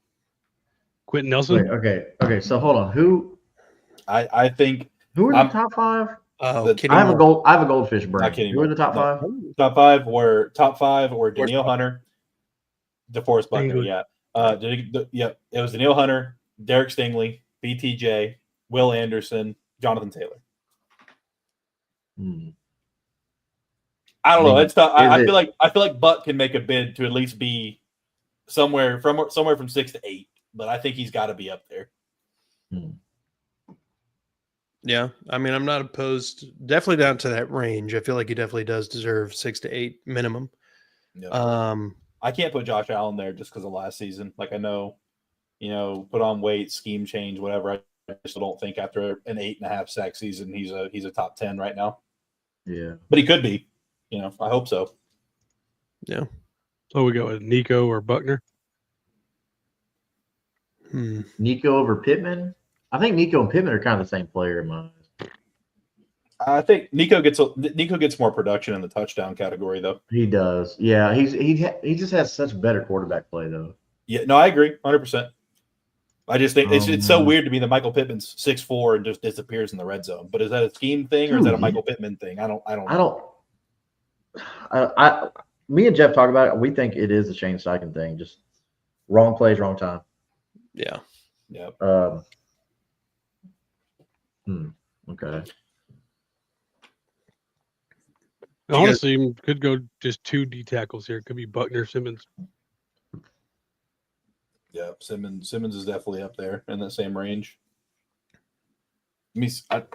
Quentin Nelson? Wait, okay. So hold on. Who I think are the top 5? Oh, I have a goldfish brain. Not kidding. Who are the top 5? Top five were Daniil Hunter, DeForest Buckner. Yeah. It was Daniil Hunter, Derek Stingley, BTJ, Will Anderson, Jonathan Taylor. I don't know. It's tough. I feel like Buck can make a bid to at least be somewhere from 6 to 8, but I think he's got to be up there. Yeah, I mean, I'm not opposed. Definitely down to that range. I feel like he definitely does deserve 6 to 8 minimum. Yeah. I can't put Josh Allen there just because of last season. Like I know, put on weight, scheme change, whatever. I just don't think after an 8.5 sack season, he's a top 10 right now. Yeah, but he could be. I hope so. Yeah. So we go with Nico or Buckner. Nico over Pittman. I think Nico and Pittman are kind of the same player in my eyes. I think Nico gets more production in the touchdown category, though. He does. Yeah, he just has such better quarterback play, though. Yeah, no, I agree, 100%. I just think it's so weird to me that Michael Pittman's 6'4" and just disappears in the red zone. But is that a scheme thing or is that a Michael Pittman thing? I don't know. Me and Jeff talk about it. We think it is a Shane Steichen thing. Just wrong plays, wrong time. Yeah. Yep. Okay. Honestly, you could go just 2 D tackles here. It could be Buckner, Simmons. Yeah, Simmons is definitely up there in that same range. So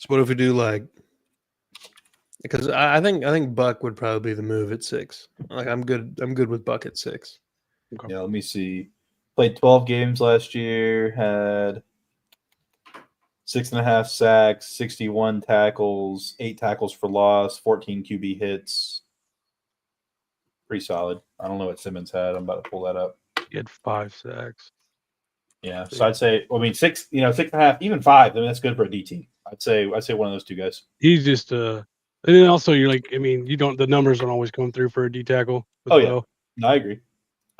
what if we do because I think Buck would probably be the move at 6. Like I'm good with Buck at 6. Okay. Yeah, let me see. Played 12 games last year, had 6.5 sacks, 61 tackles, 8 tackles for loss, 14 QB hits. Pretty solid. I don't know what Simmons had. I'm about to pull that up. He had 5 sacks. Yeah, so I'd say, 6, 6.5, even 5. I mean, that's good for a DT. I'd say one of those two guys. He's just and then also you're like, I mean, the numbers don't always come through for a D tackle. Yeah, no, I agree.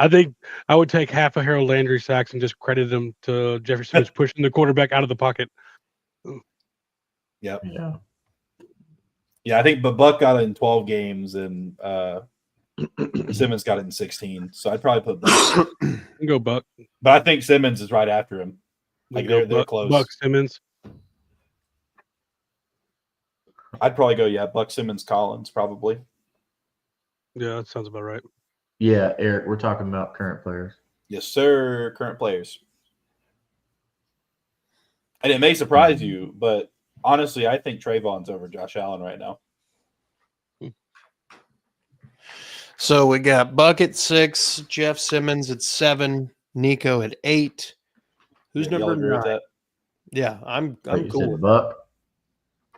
I think I would take half of Harold Landry sacks and just credit them to Jeffrey Simmons pushing the quarterback out of the pocket. Yep. Yeah, I think, but Buck got it in 12 games and Simmons got it in 16. So I'd probably put Buck. Go Buck. But I think Simmons is right after him. Like they're close. Buck Simmons. I'd probably go, Buck Simmons Collins, probably. Yeah, that sounds about right. Yeah, Eric, we're talking about current players. Yes, sir. Current players. And it may surprise you, but honestly, I think Trayvon's over Josh Allen right now. So we got Buck at 6, Jeff Simmons at 7, Nico at 8. Who's number 9? Yeah, I'm cool with Buck.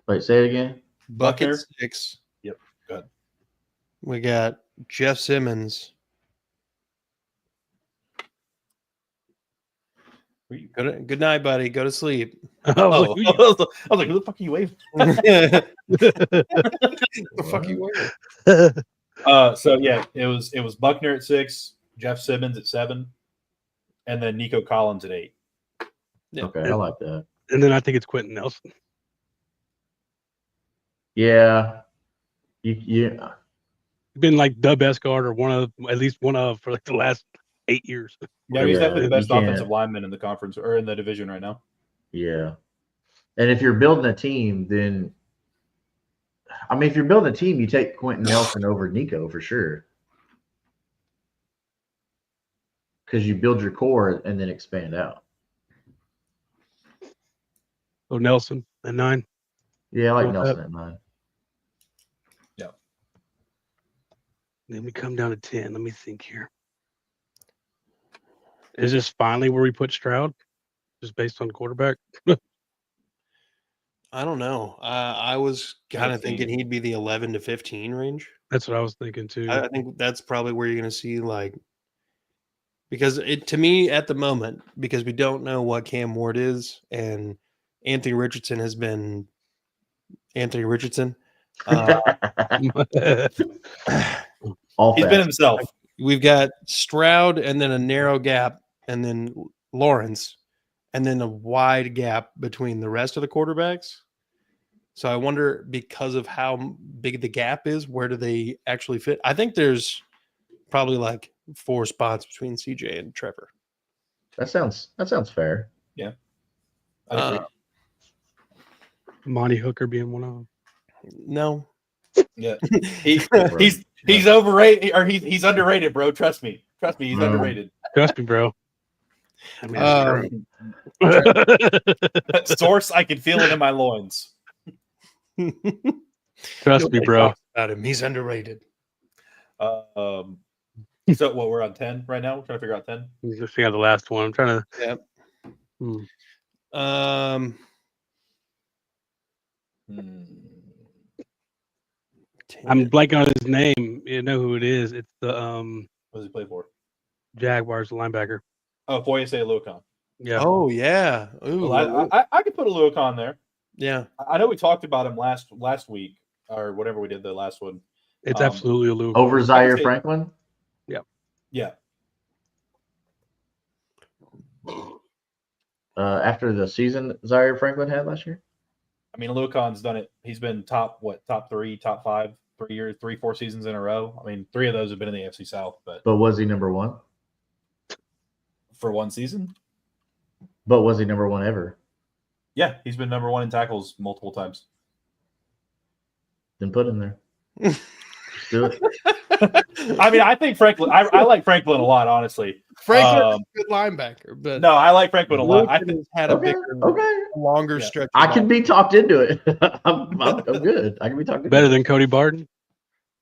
Wait, say it again. Buck at 6. Yep, go ahead. We got Jeff Simmons. Good night, buddy. Go to sleep. I was like, who the fuck are you waving? The fuck you waving? So yeah, it was Buckner at 6, Jeff Simmons at 7, and then Nico Collins at 8. Yeah. Okay, I like that. And then I think it's Quentin Nelson. Yeah. You Been like the best guard or at least one of for like the last 8 years. Yeah, he's definitely the you best can't- offensive lineman in the conference or in the division right now. Yeah. And if you're building a team, then if you're building a team, you take Quentin Nelson over Nico for sure. Because you build your core and then expand out. So Nelson at 9. Yeah, I like With Nelson that. at 9. Then we come down to 10. Let me think here. Is this finally where we put Stroud? Just based on quarterback? I don't know. I was kind of 15. thinking he'd be the 11 to 15 range. That's what I was thinking too. I think that's probably where you're going to see because to me at the moment, because we don't know what Cam Ward is, and Anthony Richardson has been Anthony Richardson. All He's fast. been himself. We've got Stroud and then a narrow gap, and then Lawrence, and then a wide gap between the rest of the quarterbacks. So I wonder, because of how big the gap is, where do they actually fit? I think there's probably like 4 spots between CJ and Trevor. That sounds fair. I agree. Monty Hooker being one of them. No. Yeah, he's overrated or he's underrated, bro. Trust me, he's No. underrated. Trust me, bro. I mean, Source, I can feel it in my loins. trust me, bro. About him. He's underrated. So we're on 10 right now. We're trying to figure out 10. Just think of the last one. I'm trying to. Yep. Hmm. I'm blanking on his name. You know who it is? It's the What does he play for? Jaguars linebacker. Oh, Foyese Luakon. Yeah. Oh yeah. Ooh, Well, I could put a Luakon there. yeah. I know we talked about him last week or whatever we did the last one. It's absolutely a Luke. Over Zaire say- Franklin? Yeah. After the season Zaire Franklin had last year? I mean, Luakon's done it. He's been top 3, top 5, 3 years, 3-4 seasons in a row. I mean, 3 of those have been in the AFC South, but But was he number 1? for one season, But was he number 1 ever? yeah, he's been number 1 in tackles multiple times. Then put him there. Do it. I mean, I think Franklin. I like Franklin a lot, honestly. Franklin's a good linebacker, but No, I like Franklin a lot. I Luke think has had a Okay. bigger, Okay. longer Yeah. stretch. I can be talked into it. I'm good. I can be talked into Better it. than Cody Barton.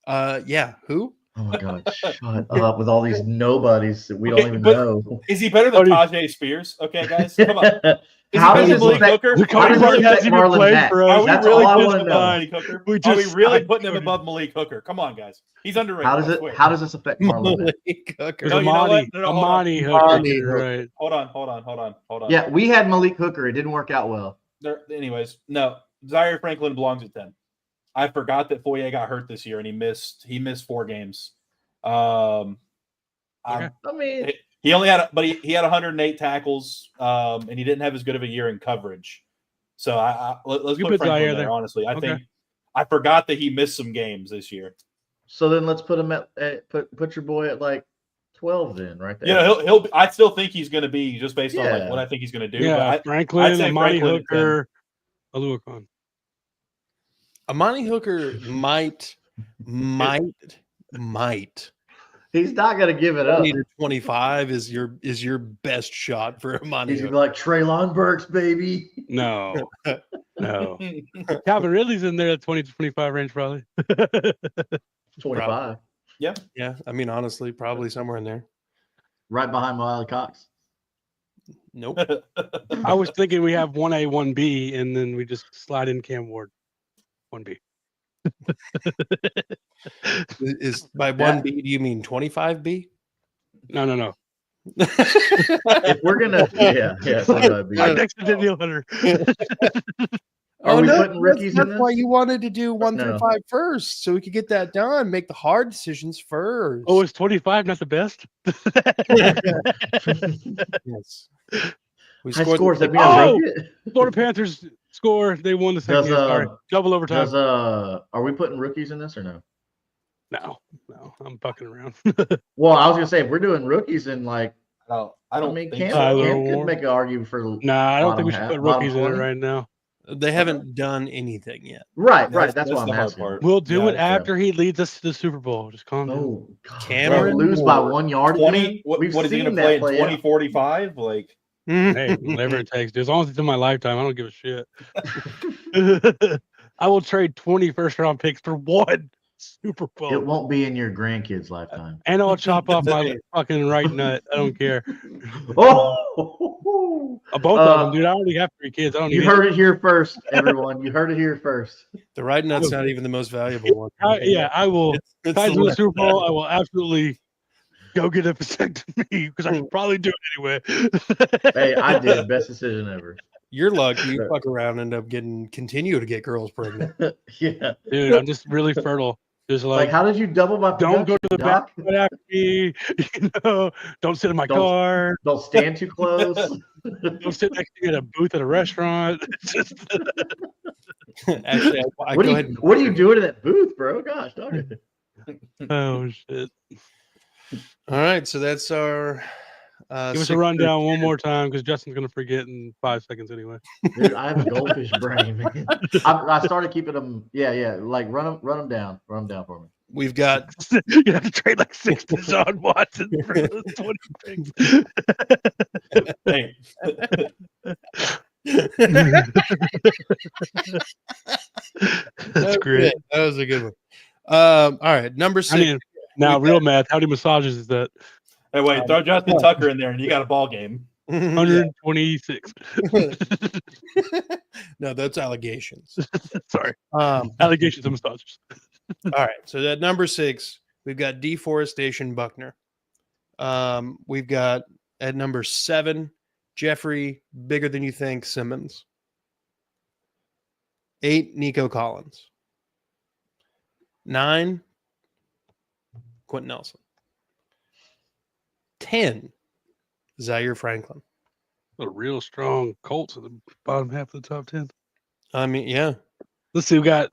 Yeah. Who? Oh my God! Shut up with all these nobodies that we Okay, don't even but- know. is he better than Cody- Tajay Spears? Okay, guys, come on. Is How he does better this than Malik affect- Hooker? How Cody does Barton it affect hasn't even Marlon played Mack? for us. Are we That's really all I putting want him to above know. Malik Hooker? We Are we just really signed putting him Cody. above Malik Hooker? Come on, guys. He's underrated. How does I it? swear. How does this affect Marlon Mack? Malik Hooker. There's No, you know what? Amani. No, hold on. Amani Hooker. Amani You're right. Hold on. Yeah, we had Malik Hooker. It didn't work out well. Anyways, no. Zaire Franklin belongs at 10. I forgot that Foye got hurt this year and he missed 4 games. Okay. I mean, He only had, he had 108 tackles, and he didn't have as good of a year in coverage. So let's You put put Franklin Zaire there. there. Honestly, I Okay. think I forgot that he missed some games this year. so then let's put him at put your boy at like 12 then, right there. Yeah, he'll. I still think he's going to be just based on like Yeah. what I think he's going to do. Yeah, But I'd Franklin, say Amani Franklin at 10. Hooker, Aluakon. Amani Hooker might. He's not gonna give it up. 20 to 25 is your best shot for Amani He's gonna Hooker. be like Traylon Burks, baby. No, no. Calvin Ridley's in there at 20 to 25 range, probably. 25, Yeah, I mean honestly, probably somewhere in there. right behind Wiley Cox. Nope. I was thinking we have 1A, 1B, and then we just slide in Cam Ward. 1B. Is by 1B, do you mean 25B? No. If we're gonna, yeah. So that'd be Right it. next to Daniel Hunter. Are we putting rookies in That's this? why you wanted to do 1 No. through 5 first, so we could get that done. Make the hard decisions first. Oh, is 25 not the best? yes. We High scored scores. the- That mean I Oh! broke it. Florida Panthers score. They won the second game. Sorry. Double overtime. Are we putting rookies in this or no? No, I'm fucking around. Well, I was gonna say if we're doing rookies and like, I don't mean, think Cam, so. Cam could make an argument for. Nah, I don't think we bottom should put half- rookies in it bottom 20. right now. They haven't done anything yet. Right. That's That's what the I'm hard asking. part. We'll do it Yeah. after he leads us to the Super Bowl. Just calm down. Oh, God. Cameron Bro, lose by Ward. 1 yard. 20. Again? What We've is he seen going to play that in play 2045? Like, Hey, whatever it takes. Dude. As long as it's in my lifetime, I don't give a shit. I will trade 20 first-round picks for one Super Bowl. It won't be in your grandkids' lifetime. And I'll chop off my fucking right nut. I don't care. Oh, Both of them, dude. I already have 3 kids. I don't you need heard it here first, everyone. You heard it here first. The right nut's not even the most valuable one. I will. It's Tied the to the left Super Bowl, nut. I will absolutely go get a vasectomy because I should probably do it anyway. Hey, I did. Best decision ever. You're lucky you fuck around and end up continue to get girls pregnant. Yeah. Dude, I'm just really fertile. Just Like, how did you double my don't go to the Doc? bathroom right after me. Don't sit in my car. Don't stand too close. Don't sit next to me at a booth at a restaurant. Just, Actually, I What go are ahead. you doing in that booth, bro? Gosh, dog. oh shit! All right, so that's our. Give us a rundown one more time because Justin's gonna forget in 5 seconds anyway. Dude, I have a goldfish brain, man. I started keeping them. Yeah. Like run them down for me. We've got You have to trade like 6 Deshaun Watson for those 20 picks. hey, That's great. That was a good one. All right, number 6. I mean, now real math. How many massages is that? hey, wait, throw Justin Tucker in there, and you got a ball game. 126. No, that's allegations. Sorry. All Allegations of massages. right, so at number 6, we've got Deforestation Buckner. We've got at number 7, Jeffrey Bigger Than You Think Simmons. 8, Nico Collins. 9, Quentin Nelson. 10, Zaire Franklin. A real strong Colts at the bottom half of the top 10. I mean, yeah. Let's see. We got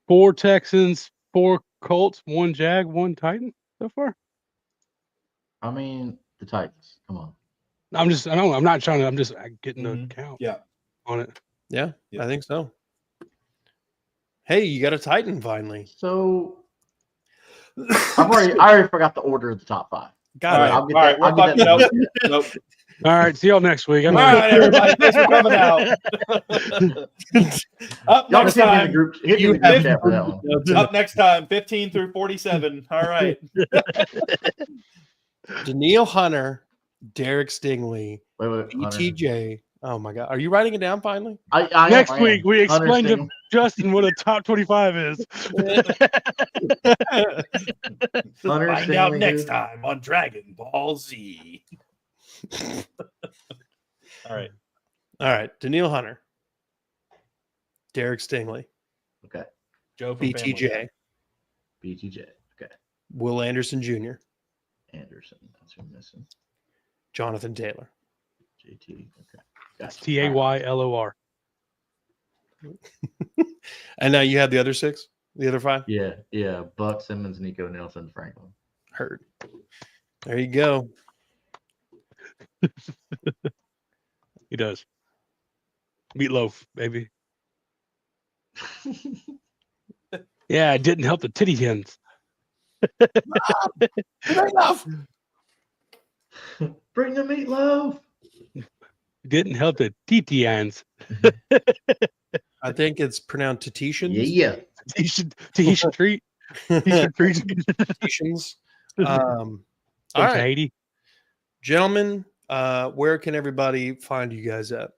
4 Texans, 4 Colts, 1 Jag, 1 Titan so far. I mean, the Titans. Come on. I'm just getting a count Yeah. on it. Yeah, Yeah. I think so. Hey, you got a Titan finally. So I already forgot the order of the top 5. Got All it. right, I'll get All that. right, we're I'll get fucking that. nope. All right. See y'all next week. All right, everybody, thanks for coming out. Up Y'all next just hit me in the time. group. Hit me in the group chat for that one. Up next time, 15 through 47. All right. Daniil Hunter, Derek Stingley, Wait, Hunter. ETJ. Oh my God. Are you writing it down finally? I Next am. week, we Hunter explain to Stingley. Justin what a top 25 is. Hunter Find out Stingley, next dude. time on Dragon Ball Z. All right. All right. Daniil Hunter, Derek Stingley, Okay. Joe from Family BTJ, Guy. BTJ. Okay. Will Anderson Jr., Anderson. That's who I'm missing. Jonathan Taylor. JT. Okay. That's Gotcha. TAYLOR. And now you have the other 6, the other 5? Yeah. Buck, Simmons, Nico, Nelson, Franklin. Heard. There you go. He does. Meatloaf, baby. Yeah, it didn't help the titty hens. Enough. Bring the meatloaf. It didn't help the titians. I think it's pronounced Tahitians. Yeah. Tahitian treat. Tahitian treat. Tahitians. All From right, Tahiti. gentlemen, where can everybody find you guys at?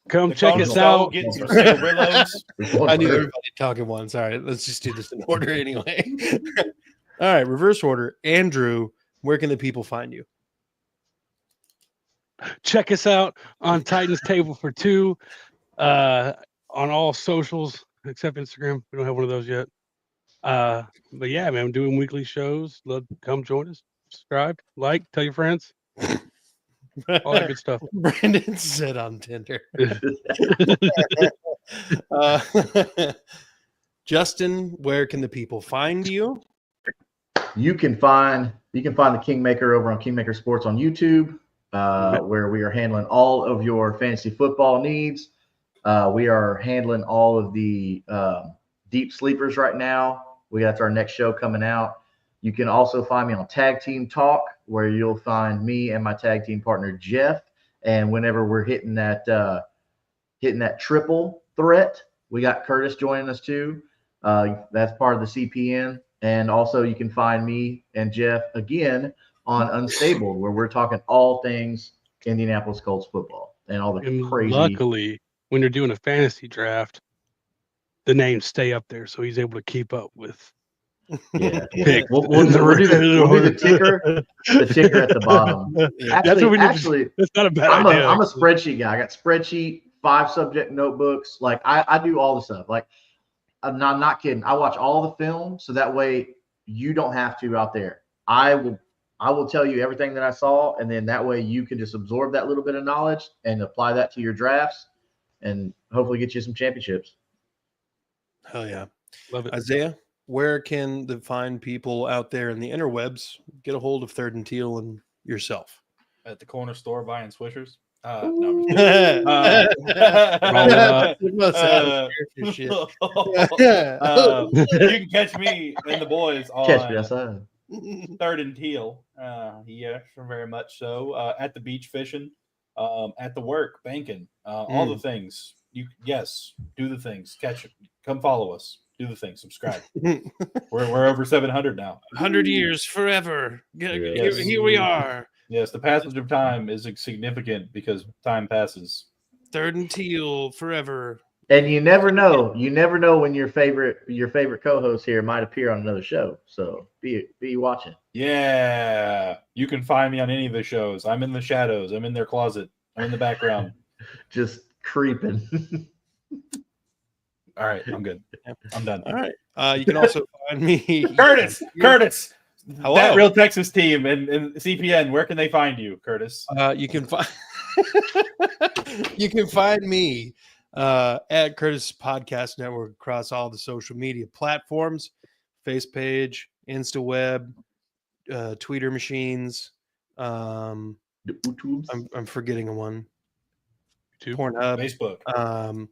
Come The check Coach us Show, out. Getting some cigarillos. I knew everybody talking once. All right, let's just do this in order anyway. All right, reverse order. Andrew, where can the people find you? Check us out on Titans Table for Two on all socials except Instagram. We don't have one of those yet. But yeah, man, I'm doing weekly shows. Love come join us. Subscribe, like, tell your friends. all that good stuff. Brandon said on Tinder. Justin, where can the people find you? You can find the Kingmaker over on Kingmaker Sports on YouTube, where we are handling all of your fantasy football needs. We are handling all of the deep sleepers right now. That's our next show coming out. You can also find me on Tag Team Talk, where you'll find me and my tag team partner Jeff. And whenever we're hitting that triple threat, we got Curtis joining us too. That's part of the CPN. And also you can find me and Jeff again on Unstable, where we're talking all things Indianapolis Colts football and all the crazy. Luckily, when you're doing a fantasy draft, the names stay up there, so he's able to keep up with. Yeah. We'll do the ticker at the bottom. Actually, that's not a bad idea. I'm a spreadsheet guy. I got spreadsheet, 5 subject notebooks. Like I do all the stuff. Like I'm not kidding. I watch all the film, so that way you don't have to out there. I will tell you everything that I saw, and then that way you can just absorb that little bit of knowledge and apply that to your drafts, and hopefully get you some championships. Hell yeah. Love it. Isaiah, where can the fine people out there in the interwebs get a hold of Third and Teal and yourself? At the corner store buying Swishers. No, I'm just kidding. You can catch me and the boys on Third and Teal. Yes, very much so. At the beach fishing, at the work banking, all the things. Do the things. Catch it. Come follow us. Do the thing. Subscribe. We're over 700 now. 100 years forever. Yes. Here we are. Yes, the passage of time is significant because time passes. Third and Teal forever. And you never know. You never know when your favorite co-host here might appear on another show. So be watching. Yeah. You can find me on any of the shows. I'm in the shadows. I'm in their closet. I'm in the background. Just creeping. All right, I'm good. I'm done. All right. You can also find me. Curtis. Hello. That Real Texas team and CPN, where can they find you, Curtis? You can find me at Curtis Podcast Network across all the social media platforms, face page, InstaWeb, Tweeter machines. I'm forgetting one. YouTube, Pornhub, Facebook.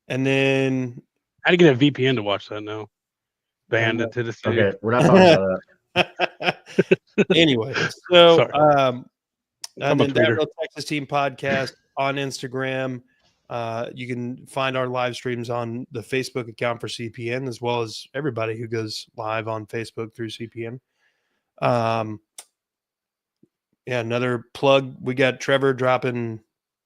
And then how do you get a VPN to watch that now? Banned it to the city. Okay, we're not talking about that. Anyway, so Sorry. That Real Texas Team Podcast on Instagram. You can find our live streams on the Facebook account for CPN, as well as everybody who goes live on Facebook through CPN. Another plug. We got Trevor dropping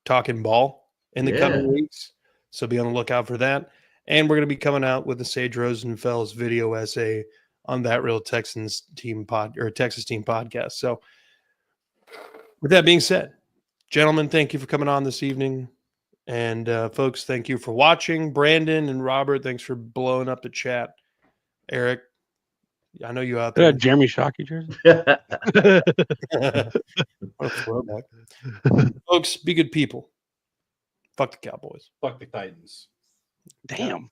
Talking Ball in the coming weeks, so be on the lookout for that. And we're going to be coming out with the Sage Rosenfels video essay on that Real Texas Team Podcast. So with that being said, gentlemen, thank you for coming on this evening. And folks, thank you for watching. Brandon and Robert, thanks for blowing up the chat. Eric, I know you out there. Jeremy Shockey jersey. What a throwback. Folks, be good people. Fuck the Cowboys. Fuck the Titans. Damn.